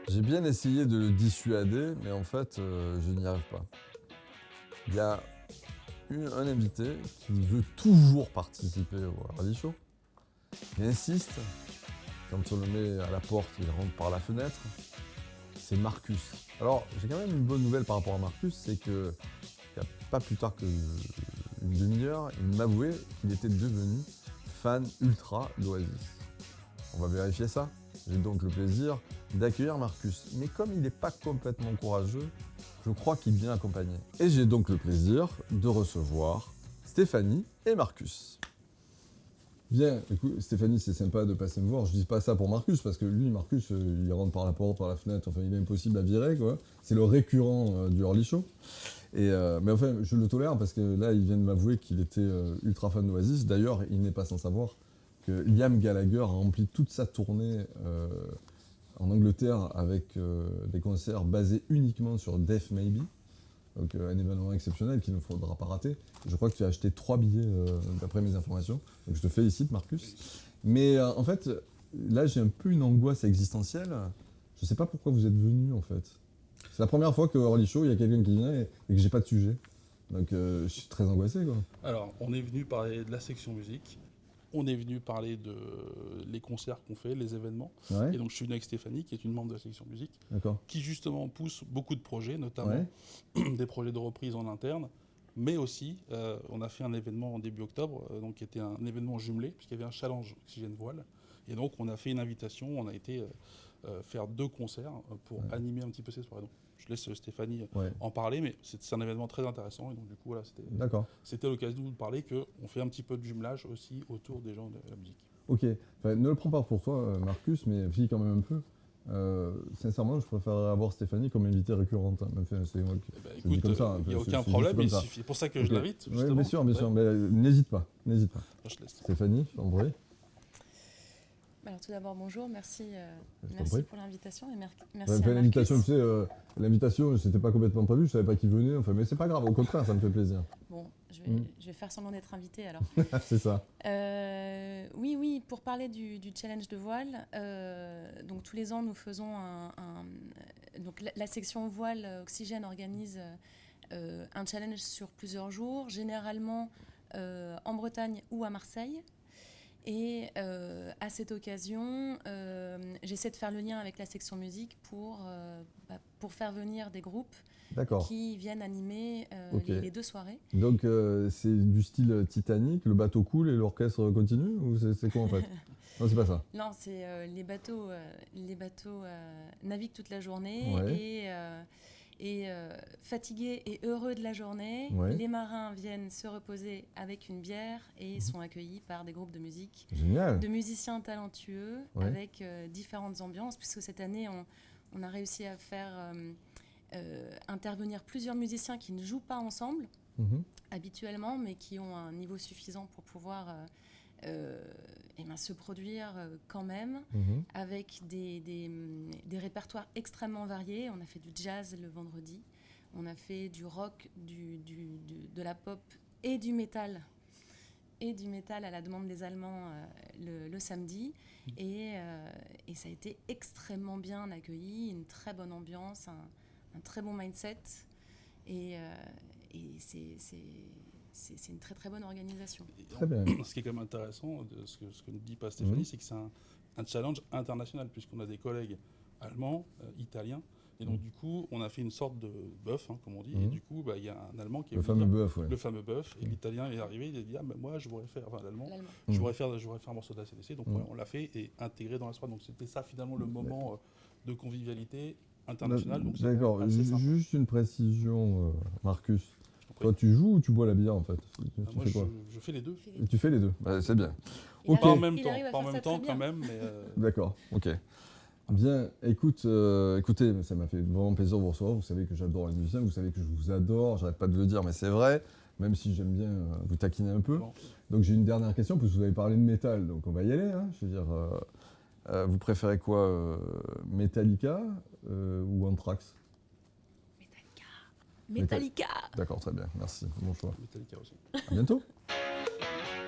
J'ai bien essayé de le dissuader, mais en fait, je n'y arrive pas. Il y a un invité qui veut toujours participer au Harley Show. Il insiste. Quand on le met à la porte, il rentre par la fenêtre. C'est Marcus. Alors, j'ai quand même une bonne nouvelle par rapport à Marcus, c'est que il n'y a pas plus tard qu'une demi-heure, il m'avouait qu'il était devenu fan ultra d'Oasis. On va vérifier ça. J'ai donc le plaisir d'accueillir Marcus. Mais comme il n'est pas complètement courageux, je crois qu'il est bien accompagné. Et j'ai donc le plaisir de recevoir Stéphanie et Marcus. Bien, écoute, Stéphanie, c'est sympa de passer me voir. Je dis pas ça pour Marcus, parce que lui, Marcus, il rentre par la porte, par la fenêtre, enfin, il est impossible à virer, quoi. C'est le récurrent du Harley Show. Mais enfin, je le tolère, parce que là, il vient de m'avouer qu'il était ultra fan d'Oasis. D'ailleurs, il n'est pas sans savoir que Liam Gallagher a rempli toute sa tournée en Angleterre avec des concerts basés uniquement sur Death Maybe. Donc un événement exceptionnel qu'il ne faudra pas rater. Je crois que tu as acheté 3 billets d'après mes informations. Donc je te félicite Marcus. Mais en fait, là j'ai un peu une angoisse existentielle. Je ne sais pas pourquoi vous êtes venu en fait. C'est la première fois que Harley Show, il y a quelqu'un qui vient et que j'ai pas de sujet. Donc je suis très angoissé quoi. Alors, on est venu parler de la section musique. On est venu parler de les concerts qu'on fait, les événements. Ouais, Et donc, je suis venu avec Stéphanie, qui est une membre de la section musique, d'accord. qui justement pousse beaucoup de projets, notamment des projets de reprise en interne. Mais aussi, on a fait un événement en début octobre, donc qui était un événement jumelé, puisqu'il y avait un challenge Oxygène Voile. Et donc, on a fait une invitation, on a été faire 2 concerts pour animer un petit peu ces soirées. Donc, je laisse Stéphanie en parler, mais c'est un événement très intéressant. Et donc, du coup, voilà, D'accord. c'était l'occasion de vous parler qu'on fait un petit peu de jumelage aussi autour des gens de la musique. Ok. Enfin, ne le prends pas pour toi Marcus, mais fille quand même un peu. Sincèrement, je préférerais avoir Stéphanie comme invitée récurrente. Hein. Enfin, c'est moi qui je dis comme ça. Il n'y a C'est aucun juste problème, comme et ça. c'est pour ça que Ok. je l'invite, Oui, justement. bien sûr, bien sûr. Mais n'hésite pas, n'hésite pas. Je laisse. Stéphanie, je t'en prie. Alors tout d'abord, bonjour, merci, Je t'en merci prie. pour l'invitation et merci Enfin, à l'invitation, tu Marcus. sais, l'invitation, c'était pas complètement prévu, je savais pas qui venait, enfin, mais c'est pas grave, au contraire, ça me fait plaisir. Bon, je Mm. vais faire semblant d'être invitée alors. C'est ça. Oui, pour parler du challenge de voile, donc tous les ans nous faisons donc la section voile Oxygène organise un challenge sur plusieurs jours, généralement en Bretagne ou à Marseille. Et à cette occasion, j'essaie de faire le lien avec la section musique pour faire venir des groupes D'accord. qui viennent animer Ok. les 2 soirées. Donc, c'est du style Titanic, le bateau coule et l'orchestre continue, ou c'est quoi en fait? Non, c'est pas ça. Non, c'est les bateaux naviguent toute la journée Ouais. et fatigués et heureux de la journée, Ouais. les marins viennent se reposer avec une bière et sont accueillis par des groupes de musique, Génial. de musiciens talentueux Ouais. avec différentes ambiances, puisque cette année, on a réussi à faire intervenir plusieurs musiciens qui ne jouent pas ensemble Mhm. habituellement, mais qui ont un niveau suffisant pour pouvoir se produire quand même, Mhm. avec des répertoires extrêmement variés. On a fait du jazz le vendredi, on a fait du rock, de la pop et du métal à la demande des Allemands le samedi. Et ça a été extrêmement bien accueilli, une très bonne ambiance, un très bon mindset. Et c'est une très très bonne organisation. Très bien. Ce qui est quand même intéressant, de ce que ne dit pas Stéphanie, c'est que c'est un challenge international, puisqu'on a des collègues allemands, italiens. Et donc, du coup, on a fait une sorte de bœuf, comme on dit. Et du coup, il y a un Allemand qui est Le venu fameux dire- bœuf, ouais. Le fameux bœuf. Et l'Italien est arrivé, il a dit, mais moi, je voudrais faire, l'Allemand, L'allemand. je voudrais faire un morceau d'ACDC. Donc, on l'a fait et intégré dans la soirée. Donc, c'était ça, finalement, le moment de convivialité internationale. Donc, c'est D'accord. assez sympa. Juste une précision, Marcus. Je t'en prie. Toi, tu joues ou tu bois la bière en fait? Tu Moi, fais quoi? je fais les deux. Et tu fais les deux. C'est bien. Il Ok. Pas en arrive- même il temps, arrive à pas en faire même ça temps très quand bien. même, mais D'accord, ok. Bien, écoutez, ça m'a fait vraiment plaisir de vous recevoir. Vous savez que j'adore les musiciens, vous savez que je vous adore, j'arrête pas de le dire, mais c'est vrai, même si j'aime bien vous taquiner un peu. bon. Donc j'ai une dernière question, parce que vous avez parlé de métal, donc on va y aller. Hein. Je veux dire, vous préférez quoi, Metallica ou Anthrax? Metallica. D'accord, très bien, merci, bon choix. Metallica aussi. À bientôt.